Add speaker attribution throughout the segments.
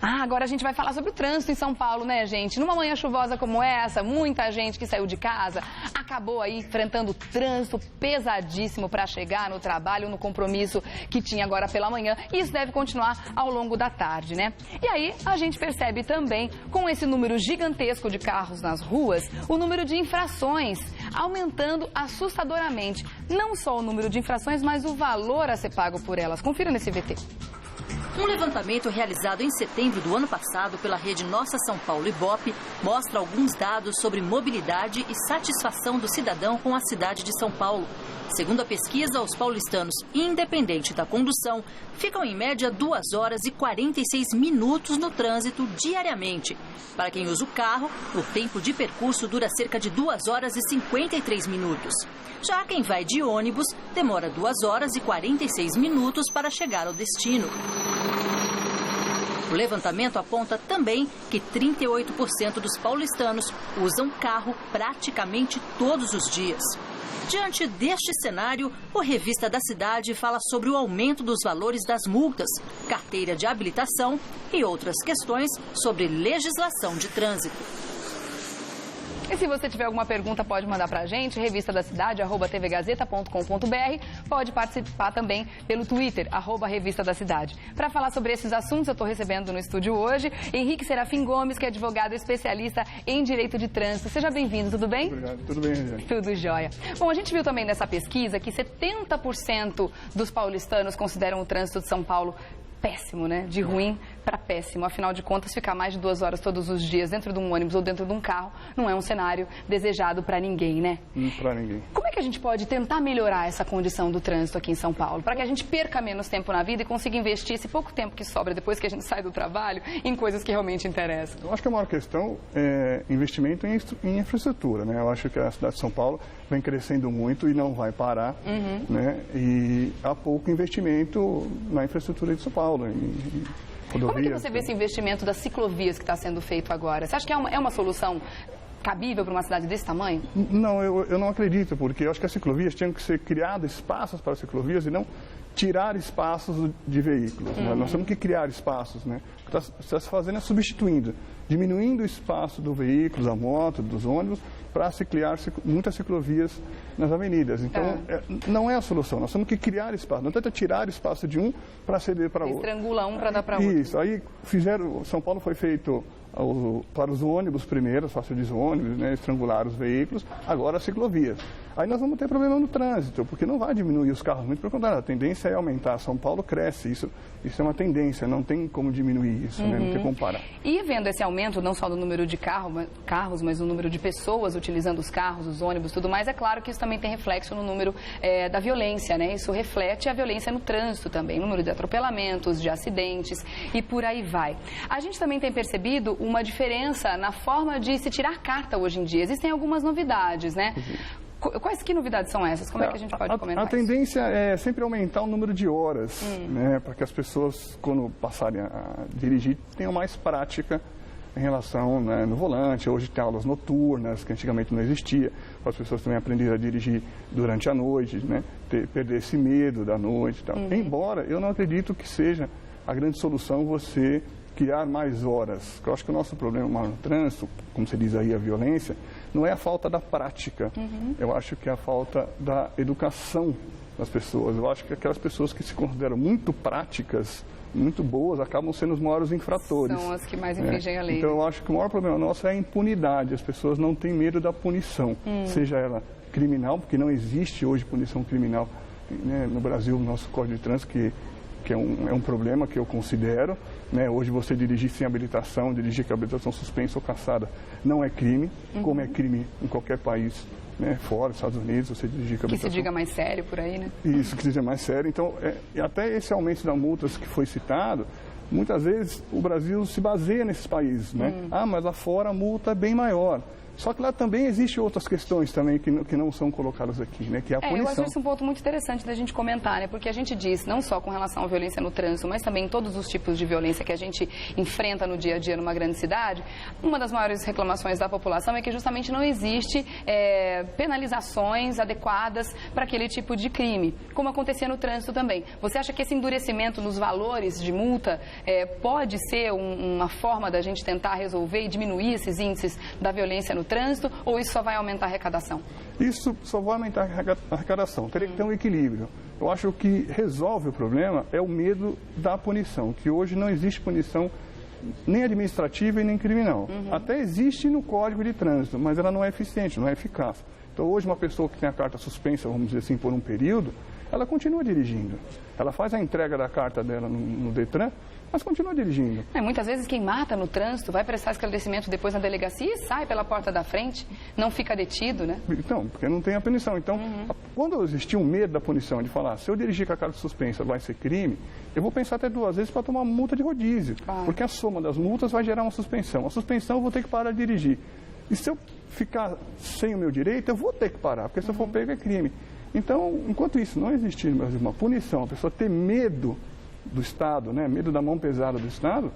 Speaker 1: Agora a gente vai falar sobre o trânsito em São Paulo, né, gente? Numa manhã chuvosa como essa, muita gente que saiu de casa acabou aí enfrentando trânsito pesadíssimo para chegar no trabalho, no compromisso que tinha agora pela manhã. E isso deve continuar ao longo da tarde, né? E aí a gente percebe também, com esse número gigantesco de carros nas ruas, o número de infrações aumentando assustadoramente. Não só o número de infrações, mas o valor a ser pago por elas. Confira nesse VT.
Speaker 2: Um levantamento realizado em setembro do ano passado pela rede Nossa São Paulo Ibope mostra alguns dados sobre mobilidade e satisfação do cidadão com a cidade de São Paulo. Segundo a pesquisa, os paulistanos, independente da condução, ficam em média 2 horas e 46 minutos no trânsito diariamente. Para quem usa o carro, o tempo de percurso dura cerca de 2 horas e 53 minutos. Já quem vai de ônibus, demora 2 horas e 46 minutos para chegar ao destino. O levantamento aponta também que 38% dos paulistanos usam carro praticamente todos os dias. Diante deste cenário, o Revista da Cidade fala sobre o aumento dos valores das multas, carteira de habilitação e outras questões sobre legislação de trânsito.
Speaker 1: E se você tiver alguma pergunta, pode mandar pra gente, revistadacidade@tvgazeta.com.br. Pode participar também pelo Twitter, @revistadacidade. Para falar sobre esses assuntos, eu estou recebendo no estúdio hoje Henrique Serafim Gomes, que é advogado especialista em direito de trânsito. Seja bem-vindo, tudo bem?
Speaker 3: Obrigado, tudo bem, Regiane?
Speaker 1: Tudo jóia. Bom, a gente viu também nessa pesquisa que 70% dos paulistanos consideram o trânsito de São Paulo péssimo, né? De ruim para péssimo. Afinal de contas, ficar mais de 2 horas todos os dias dentro de um ônibus ou dentro de um carro não é um cenário desejado para ninguém, né?
Speaker 3: Para ninguém.
Speaker 1: Como é que a gente pode tentar melhorar essa condição do trânsito aqui em São Paulo? Para que a gente perca menos tempo na vida e consiga investir esse pouco tempo que sobra depois que a gente sai do trabalho em coisas que realmente interessam?
Speaker 3: Eu acho que a maior questão é investimento em infraestrutura, né? Eu acho que a cidade de São Paulo vem crescendo muito e não vai parar, né? E há pouco investimento na infraestrutura de São Paulo.
Speaker 1: Como é que você vê esse investimento das ciclovias que está sendo feito agora? Você acha que é uma solução cabível para uma cidade desse tamanho?
Speaker 3: Não, eu não acredito, porque eu acho que as ciclovias tinham que ser criadas espaços para ciclovias e não tirar espaços de veículos. Né? Nós temos que criar espaços, né? O que está se fazendo é substituindo, diminuindo o espaço do veículo, da moto, dos ônibus, para se criar muitas ciclovias nas avenidas. Então, não é a solução. Nós temos que criar espaço. Não tenta tirar espaço de um para ceder para outro.
Speaker 1: Estrangula um para dar para outro.
Speaker 3: Isso. Aí São Paulo foi feito para os ônibus primeiro, as faixas de ônibus, né, estrangular os veículos, agora as ciclovias. Aí nós vamos ter problema no trânsito, porque não vai diminuir os carros, muito pelo contrário, a tendência é aumentar. São Paulo cresce, isso é uma tendência, não tem como diminuir isso, né, não tem como parar.
Speaker 1: E vendo esse aumento, não só do número de carros, mas o número de pessoas utilizando os carros, os ônibus, tudo mais, é claro que isso também tem reflexo no número da violência, né? Isso reflete a violência no trânsito também, no número de atropelamentos, de acidentes e por aí vai. A gente também tem percebido uma diferença na forma de se tirar carta hoje em dia. Existem algumas novidades, né? Que novidades são essas? Como é que a gente pode comentar
Speaker 3: A tendência é sempre aumentar o número de horas, né? Para que as pessoas, quando passarem a dirigir, tenham mais prática em relação, né, no volante. Hoje tem aulas noturnas, que antigamente não existia, para as pessoas também aprenderem a dirigir durante a noite, né? Perder esse medo da noite e tal. Embora eu não acredito que seja a grande solução você criar mais horas. Eu acho que o nosso problema no trânsito, como você diz aí, a violência, não é a falta da prática. Eu acho que é a falta da educação das pessoas. Eu acho que aquelas pessoas que se consideram muito práticas, muito boas, acabam sendo os maiores infratores.
Speaker 1: São as que mais infringem a lei.
Speaker 3: Então eu acho que o maior problema nosso é a impunidade. As pessoas não têm medo da punição, seja ela criminal, porque não existe hoje punição criminal, né, no Brasil, no nosso Código de Trânsito, que é um problema que eu considero, né? Hoje você dirigir sem habilitação, dirigir com habilitação suspensa ou cassada, não é crime, como é crime em qualquer país, né? Fora, Estados Unidos, você dirigir com habilitação.
Speaker 1: Que se diga mais sério por aí, né?
Speaker 3: Isso, que se diga mais sério. Então, até esse aumento das multas que foi citado, muitas vezes o Brasil se baseia nesses países, né? Mas lá fora a multa é bem maior. Só que lá também existem outras questões também que não são colocadas aqui, né? Que é a punição.
Speaker 1: Eu acho isso um ponto muito interessante da gente comentar, né? Porque a gente diz, não só com relação à violência no trânsito, mas também em todos os tipos de violência que a gente enfrenta no dia a dia numa grande cidade, uma das maiores reclamações da população é que justamente não existe penalizações adequadas para aquele tipo de crime, como acontecia no trânsito também. Você acha que esse endurecimento nos valores de multa pode ser uma forma da gente tentar resolver e diminuir esses índices da violência no trânsito, ou isso só vai aumentar a arrecadação?
Speaker 3: Isso só vai aumentar a arrecadação. Teria que ter um equilíbrio. Eu acho que o que resolve o problema é o medo da punição, que hoje não existe punição nem administrativa e nem criminal. Até existe no Código de Trânsito, mas ela não é eficiente, não é eficaz. Então, hoje, uma pessoa que tem a carta suspensa, vamos dizer assim, por um período, ela continua dirigindo. Ela faz a entrega da carta dela no Detran, mas continua dirigindo.
Speaker 1: Muitas vezes quem mata no trânsito vai prestar esclarecimento depois na delegacia e sai pela porta da frente, não fica detido, né?
Speaker 3: Então, porque não tem a punição. Então, quando existia um medo da punição, de falar, se eu dirigir com a carta suspensa vai ser crime, eu vou pensar até 2 vezes para tomar uma multa de rodízio. Porque a soma das multas vai gerar uma suspensão. A suspensão eu vou ter que parar de dirigir. E se eu ficar sem o meu direito, eu vou ter que parar, porque se eu for pego é crime. Então, enquanto isso não existir no Brasil uma punição, a pessoa ter medo do Estado, né, medo da mão pesada do Estado,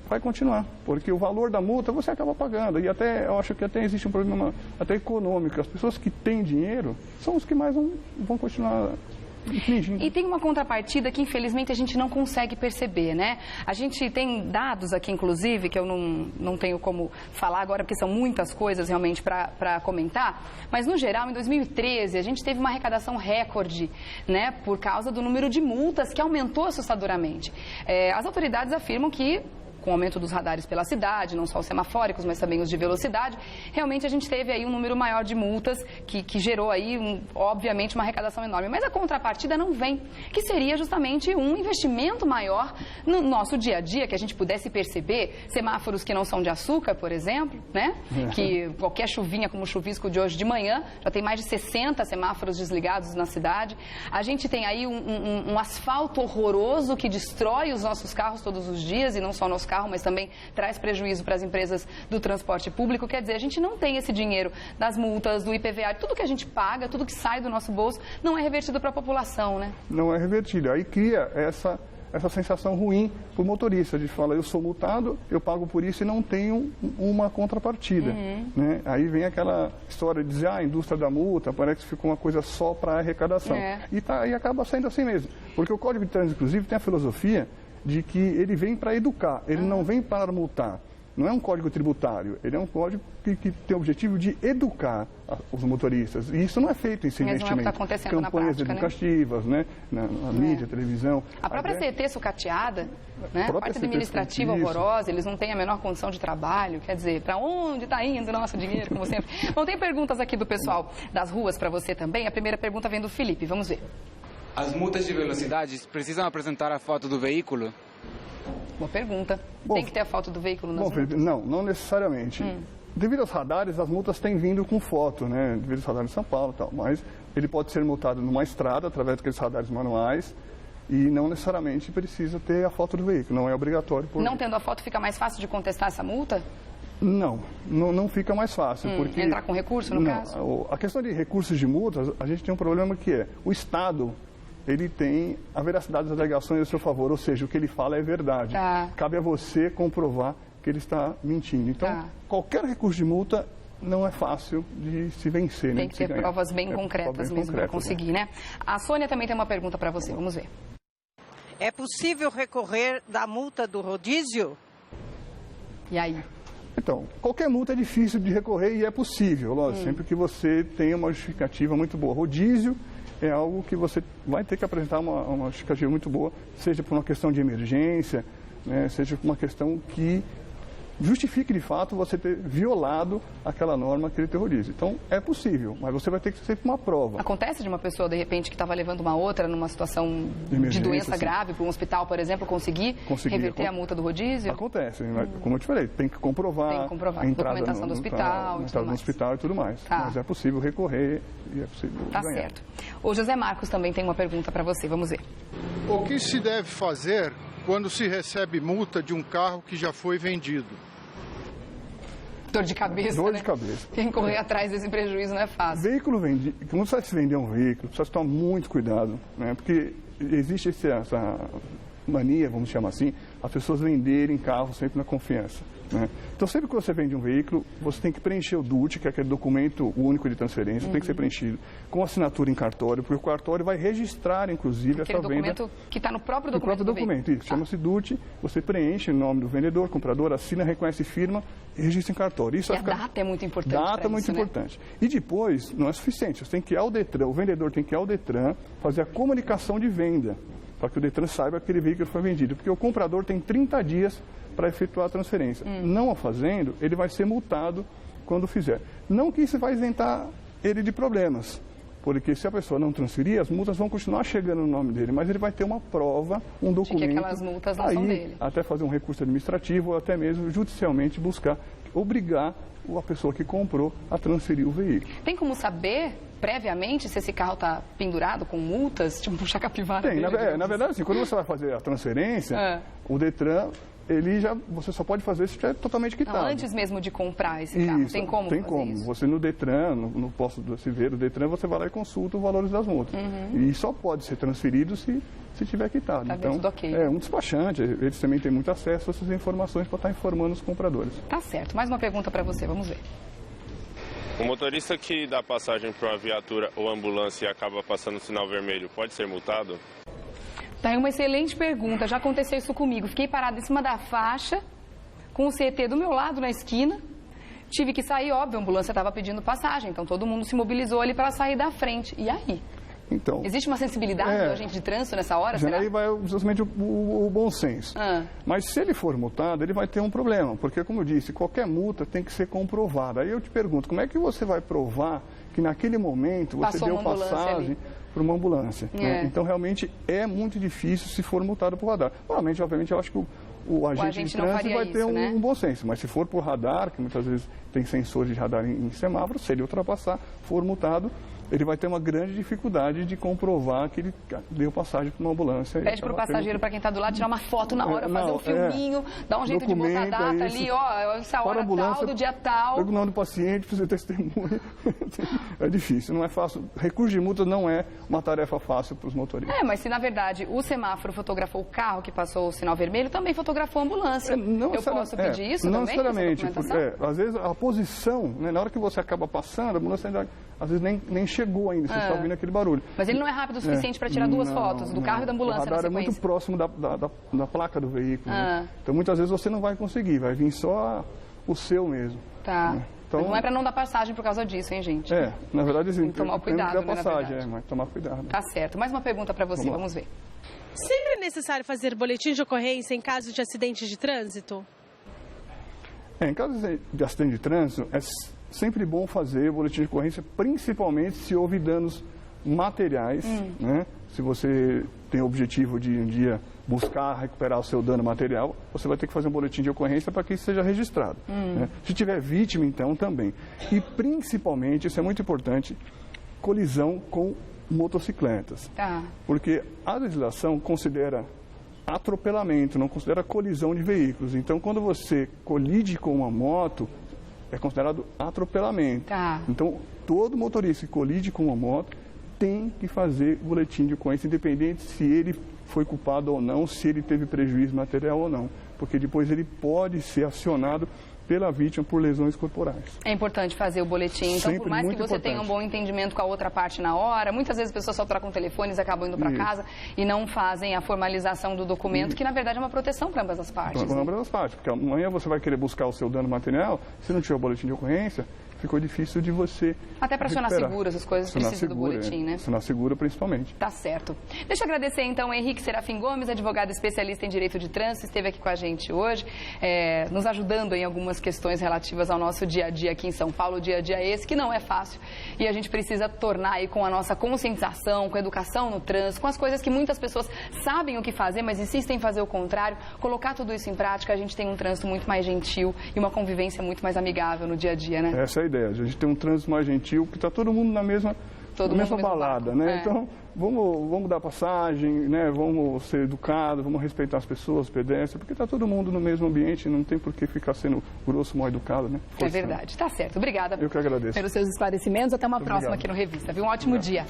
Speaker 3: vai continuar, porque o valor da multa você acaba pagando. E até, eu acho que até existe um problema até econômico. As pessoas que têm dinheiro são os que mais vão continuar infringindo.
Speaker 1: E tem uma contrapartida que, infelizmente, a gente não consegue perceber, né? A gente tem dados aqui, inclusive, que eu não tenho como falar agora, porque são muitas coisas realmente para comentar, mas, no geral, em 2013, a gente teve uma arrecadação recorde, né, por causa do número de multas que aumentou assustadoramente. As autoridades afirmam que, com o aumento dos radares pela cidade, não só os semafóricos, mas também os de velocidade, realmente a gente teve aí um número maior de multas que gerou aí, obviamente, uma arrecadação enorme. Mas a contrapartida não vem, que seria justamente um investimento maior no nosso dia a dia, que a gente pudesse perceber semáforos que não são de açúcar, por exemplo, né? Que qualquer chuvinha, como o chuvisco de hoje de manhã, já tem mais de 60 semáforos desligados na cidade. A gente tem aí um asfalto horroroso que destrói os nossos carros todos os dias, e não só o nosso carro, mas também traz prejuízo para as empresas do transporte público. Quer dizer, a gente não tem esse dinheiro das multas, do IPVA, tudo que a gente paga, tudo que sai do nosso bolso, não é revertido para a população, né? Não
Speaker 3: é revertido. Aí cria essa sensação ruim para o motorista, de falar, eu sou multado, eu pago por isso e não tenho uma contrapartida. Né? Aí vem aquela história de dizer, a indústria da multa, parece que ficou uma coisa só para arrecadação. E acaba saindo assim mesmo. Porque o Código de Trânsito, inclusive, tem a filosofia de que ele vem para educar, ele não vem para multar. Não é um código tributário, ele é um código que tem o objetivo de educar os motoristas. E isso não é feito em si investimento.
Speaker 1: Mas não é o que está acontecendo
Speaker 3: campanhas
Speaker 1: na prática,
Speaker 3: educativas, né? Na mídia, televisão.
Speaker 1: A própria CET sucateada, né? A parte administrativa horrorosa, eles não têm a menor condição de trabalho. Quer dizer, para onde está indo o nosso dinheiro, como sempre? Bom, tem perguntas aqui do pessoal das ruas para você também. A primeira pergunta vem do Felipe, vamos ver.
Speaker 4: As multas de velocidade precisam apresentar a foto do veículo?
Speaker 1: Boa pergunta. Tem que ter a foto do veículo nas multas?
Speaker 3: Não necessariamente. Devido aos radares, as multas têm vindo com foto, né? Devido aos radares de São Paulo e tal. Mas ele pode ser multado numa estrada, através daqueles radares manuais, e não necessariamente precisa ter a foto do veículo. Não é obrigatório.
Speaker 1: Não tendo a foto, fica mais fácil de contestar essa multa?
Speaker 3: Não fica mais fácil. Porque
Speaker 1: entrar com recurso, no caso?
Speaker 3: A questão de recursos de multas, a gente tem um problema que é o Estado, ele tem a veracidade das alegações a seu favor, ou seja, o que ele fala é verdade. Cabe a você comprovar que ele está mentindo. Então, qualquer recurso de multa não é fácil de se vencer.
Speaker 1: Tem que ter provas bem concretas mesmo para conseguir, né? A Sônia também tem uma pergunta para você, vamos ver.
Speaker 5: É possível recorrer da multa do rodízio?
Speaker 1: E aí?
Speaker 3: Então, qualquer multa é difícil de recorrer e é possível, lógico, sempre que você tenha uma justificativa muito boa. Rodízio é algo que você vai ter que apresentar uma justificativa muito boa, seja por uma questão de emergência, né, seja por uma questão que justifique de fato você ter violado aquela norma, aquele terrorismo. Então, é possível, mas você vai ter que ter sempre uma prova.
Speaker 1: Acontece de uma pessoa, de repente, que estava levando uma outra numa situação de doença grave para um hospital, por exemplo, conseguir reverter a multa do rodízio?
Speaker 3: Acontece, como eu te falei, tem que comprovar a entrada
Speaker 1: documentação do hospital,
Speaker 3: no hospital e tudo mais. Mas é possível recorrer e é possível ganhar.
Speaker 1: Certo. O José Marcos também tem uma pergunta para você, vamos ver.
Speaker 6: O que se deve fazer quando se recebe multa de um carro que já foi vendido?
Speaker 1: Dor de cabeça,
Speaker 3: Dor
Speaker 1: né?
Speaker 3: de cabeça.
Speaker 1: Quem correr atrás desse prejuízo não é fácil.
Speaker 3: Veículo vendido, quando você vai se vender um veículo, precisa tomar muito cuidado, né? Porque existe essa mania, vamos chamar assim, as pessoas venderem carro sempre na confiança, né? Então, sempre que você vende um veículo, você tem que preencher o DUT, que é aquele documento único de transferência, tem que ser preenchido com assinatura em cartório, porque o cartório vai registrar, inclusive,
Speaker 1: Aquele
Speaker 3: essa venda.
Speaker 1: documento que está no próprio
Speaker 3: No
Speaker 1: documento
Speaker 3: próprio documento, isso. Chama-se DUT, você preenche o nome do vendedor, comprador, assina, reconhece firma e registra em cartório. Isso
Speaker 1: E
Speaker 3: vai
Speaker 1: a
Speaker 3: ficar...
Speaker 1: data é muito importante.
Speaker 3: Data
Speaker 1: pra
Speaker 3: é muito
Speaker 1: isso, né?
Speaker 3: importante. E depois, não é suficiente, você tem que ir ao Detran, o vendedor tem que ir ao Detran fazer a comunicação de venda, para que o Detran saiba que aquele veículo foi vendido. Porque o comprador tem 30 dias para efetuar a transferência. Não a fazendo, ele vai ser multado quando fizer. Não que isso vai isentar ele de problemas, porque se a pessoa não transferir, as multas vão continuar chegando no nome dele, mas ele vai ter uma prova, um documento.
Speaker 1: De que aquelas multas não são dele.
Speaker 3: Até fazer um recurso administrativo ou até mesmo judicialmente buscar, obrigar a pessoa que comprou a transferir o veículo.
Speaker 1: Tem como saber previamente se esse carro está pendurado com multas, tipo puxar capivara?
Speaker 3: Tem, na verdade, assim, quando você vai fazer a transferência, o Detran, você só pode fazer se estiver totalmente quitado.
Speaker 1: Não, antes mesmo de comprar esse carro,
Speaker 3: Isso,
Speaker 1: tem como
Speaker 3: tem
Speaker 1: fazer
Speaker 3: como.
Speaker 1: isso?
Speaker 3: Você no Detran, no posto do Civeiro, Detran, você vai lá e consulta os valores das multas. E só pode ser transferido se tiver quitado.
Speaker 1: Tá
Speaker 3: Então,
Speaker 1: dentro do ok.
Speaker 3: um despachante, eles também têm muito acesso a essas informações para estar informando os compradores.
Speaker 1: Tá certo. Mais uma pergunta para você, vamos ver.
Speaker 7: O motorista que dá passagem para uma viatura ou ambulância e acaba passando o sinal vermelho pode ser multado?
Speaker 1: Tá aí uma excelente pergunta. Já aconteceu isso comigo. Fiquei parada em cima da faixa, com o CT do meu lado na esquina. Tive que sair, óbvio, a ambulância estava pedindo passagem. Então todo mundo se mobilizou ali para sair da frente. E aí?
Speaker 3: Então,
Speaker 1: Existe uma sensibilidade do agente de trânsito nessa hora,
Speaker 3: já
Speaker 1: será?
Speaker 3: aí vai justamente o bom senso. Mas se ele for multado, ele vai ter um problema, porque, como eu disse, qualquer multa tem que ser comprovada. Aí eu te pergunto, como é que você vai provar que naquele momento você
Speaker 1: Passou
Speaker 3: deu
Speaker 1: uma ambulância
Speaker 3: passagem para uma ambulância? Né?
Speaker 1: É.
Speaker 3: Então, realmente, é muito difícil se for multado por radar. Normalmente, obviamente, eu acho que o agente de
Speaker 1: não
Speaker 3: trânsito
Speaker 1: faria
Speaker 3: vai ter
Speaker 1: isso, né?
Speaker 3: um bom senso, mas se for por radar, que muitas vezes tem sensores de radar em semáforo, se ele ultrapassar, for multado, ele vai ter uma grande dificuldade de comprovar que ele deu passagem para uma ambulância.
Speaker 1: Pede para o passageiro, para quem está do lado, tirar uma foto na hora, fazer um filminho, dar um jeito de botar a
Speaker 3: Documenta
Speaker 1: data
Speaker 3: isso.
Speaker 1: ali, ó, essa hora tal, do dia tal.
Speaker 3: Pega o nome do paciente, precisa testemunha. É difícil, não é fácil. Recurso de multa não é uma tarefa fácil para os motoristas.
Speaker 1: É, mas se na verdade o semáforo fotografou o carro que passou o sinal vermelho, também fotografou a ambulância. Eu posso pedir isso
Speaker 3: não
Speaker 1: também?
Speaker 3: necessariamente,
Speaker 1: essa documentação?
Speaker 3: às vezes a posição, né, na hora que você acaba passando, a ambulância ainda, às vezes nem chegou ainda, você está ouvindo aquele barulho.
Speaker 1: Mas ele não é rápido o suficiente para tirar duas fotos do carro e da ambulância
Speaker 3: o radar
Speaker 1: na
Speaker 3: é muito
Speaker 1: sequência.
Speaker 3: próximo da placa do veículo. Né? Então muitas vezes você não vai conseguir, vai vir só o seu mesmo.
Speaker 1: Tá.
Speaker 3: Né? Então,
Speaker 1: não é para não dar passagem por causa disso, hein, gente?
Speaker 3: Na verdade, assim,
Speaker 1: tem que tomar cuidado,
Speaker 3: tem passagem,
Speaker 1: né,
Speaker 3: mas tomar cuidado.
Speaker 1: Tá certo. Mais uma pergunta para você, vamos ver.
Speaker 8: Sempre é necessário fazer boletim de ocorrência em caso de acidente de trânsito?
Speaker 3: Em caso de acidente de trânsito, é sempre bom fazer boletim de ocorrência, principalmente se houve danos materiais, né? Se você tem o objetivo de um dia buscar recuperar o seu dano material, você vai ter que fazer um boletim de ocorrência para que isso seja registrado. Né? Se tiver vítima, então, também. E, principalmente, isso é muito importante, colisão com motocicletas.
Speaker 1: Tá.
Speaker 3: Porque a legislação considera atropelamento, não considera colisão de veículos. Então, quando você colide com uma moto, é considerado atropelamento.
Speaker 1: Tá.
Speaker 3: Então, todo motorista que colide com uma moto tem que fazer boletim de ocorrência, independente se ele foi culpado ou não, se ele teve prejuízo material ou não. Porque depois ele pode ser acionado pela vítima por lesões corporais.
Speaker 1: É importante fazer o boletim. Então,
Speaker 3: Sempre
Speaker 1: por mais que
Speaker 3: muito
Speaker 1: você tenha um
Speaker 3: importante.
Speaker 1: bom entendimento com a outra parte na hora, muitas vezes as pessoas só trocam telefones, acabam indo para
Speaker 3: Isso.
Speaker 1: casa e não fazem a formalização do documento, que na verdade é uma proteção para ambas as partes.
Speaker 3: Para ambas as partes, porque amanhã você vai querer buscar o seu dano material, se não tiver o boletim de ocorrência, ficou difícil de você
Speaker 1: Até para acionar
Speaker 3: recuperar.
Speaker 1: seguro, essas coisas
Speaker 3: Acionar
Speaker 1: precisam do
Speaker 3: seguro,
Speaker 1: boletim, né?
Speaker 3: Acionar seguro, principalmente.
Speaker 1: Tá certo. Deixa eu agradecer então o Henrique Serafim Gomes, advogado especialista em direito de trânsito, esteve aqui com a gente hoje, nos ajudando em algumas questões relativas ao nosso dia a dia aqui em São Paulo, o dia a dia esse, que não é fácil, e a gente precisa tornar aí com a nossa conscientização, com a educação no trânsito, com as coisas que muitas pessoas sabem o que fazer, mas insistem em fazer o contrário, colocar tudo isso em prática, a gente tem um trânsito muito mais gentil e uma convivência muito mais amigável no dia a dia, né?
Speaker 3: Essa é a ideia, a gente tem um trânsito mais gentil, que está todo mundo na mesma
Speaker 1: todo
Speaker 3: na
Speaker 1: mundo
Speaker 3: mesma
Speaker 1: no mesmo
Speaker 3: balada,
Speaker 1: barco.
Speaker 3: né?
Speaker 1: É.
Speaker 3: Então, vamos dar passagem, né? Vamos ser educados, vamos respeitar as pessoas, os pedestres, porque está todo mundo no mesmo ambiente, não tem por que ficar sendo grosso, mal educado, né?
Speaker 1: É verdade, tá certo. Obrigada.
Speaker 3: Eu que agradeço.
Speaker 1: Pelos seus esclarecimentos. Até uma próxima
Speaker 3: Obrigado.
Speaker 1: aqui no Revista, viu? Um ótimo dia.